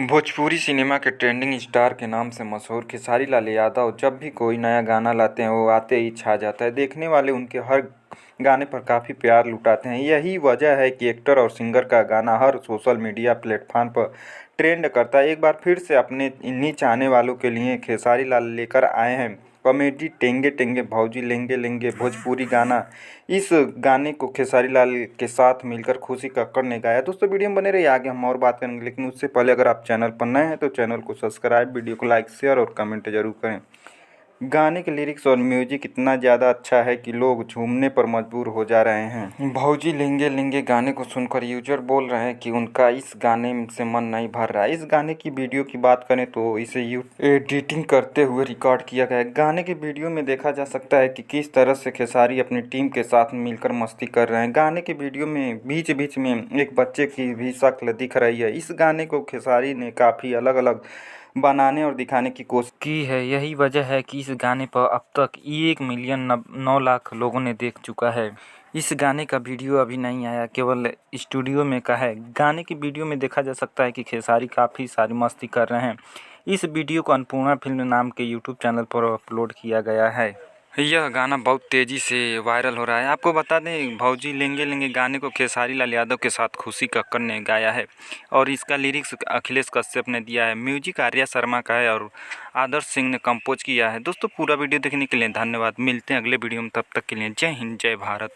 Bhojpuri cinema के trending star के नाम से मशहूर खेसारी लाल यादव जब भी कोई नया गाना लाते हैं वो आते ही छा जाता है। देखने वाले उनके हर गाने पर काफ़ी प्यार लुटाते हैं। यही वजह है कि एक्टर और सिंगर का गाना हर सोशल मीडिया प्लेटफॉर्म पर ट्रेंड करता है। एक बार फिर से अपने इन्हीं चाहने वालों के लिए खेसारी लाल लेकर आए हैं कॉमेडी टेंगे टेंगे भौजी लेंगे लेंगे भोजपुरी गाना। इस गाने को खेसारी लाल के साथ मिलकर खुशी कक्कड़ ने गाया। दोस्तों वीडियो में बने रहिए, आगे हम और बात करेंगे, लेकिन उससे पहले अगर आप चैनल पर नए हैं तो चैनल को सब्सक्राइब, वीडियो को लाइक, शेयर और कमेंट जरूर करें। गाने के लिरिक्स और म्यूजिक इतना ज़्यादा अच्छा है कि लोग झूमने पर मजबूर हो जा रहे हैं। भौजी लेंगे लेंगे गाने को सुनकर यूजर बोल रहे हैं कि उनका इस गाने से मन नहीं भर रहा है। इस गाने की वीडियो की बात करें तो इसे एडिटिंग करते हुए रिकॉर्ड किया गया है। गाने के वीडियो में देखा जा सकता है कि किस तरह से खेसारी अपनी टीम के साथ मिलकर मस्ती कर रहे हैं। गाने के वीडियो में बीच बीच में एक बच्चे की भी शक्ल दिख रही है। इस गाने को खेसारी ने काफ़ी अलग अलग बनाने और दिखाने की कोशिश की है। यही वजह है कि इस गाने पर अब तक 1 मिलियन 9 लाख लोगों ने देख चुका है। इस गाने का वीडियो अभी नहीं आया, केवल स्टूडियो में का है। गाने की वीडियो में देखा जा सकता है कि खेसारी काफ़ी सारी मस्ती कर रहे हैं। इस वीडियो को अन्नपूर्णा फिल्म नाम के यूट्यूब चैनल पर अपलोड किया गया है। यह गाना बहुत तेज़ी से वायरल हो रहा है। आपको बता दें, भौजी लेंगे लेंगे गाने को खेसारी लाल यादव के साथ खुशी कक्कड़ ने गाया है और इसका लिरिक्स अखिलेश कश्यप ने दिया है। म्यूजिक आर्या शर्मा का है और आदर्श सिंह ने कंपोज किया है। दोस्तों पूरा वीडियो देखने के लिए धन्यवाद। मिलते हैं अगले वीडियो में, तब तक के लिए जय हिंद जय भारत।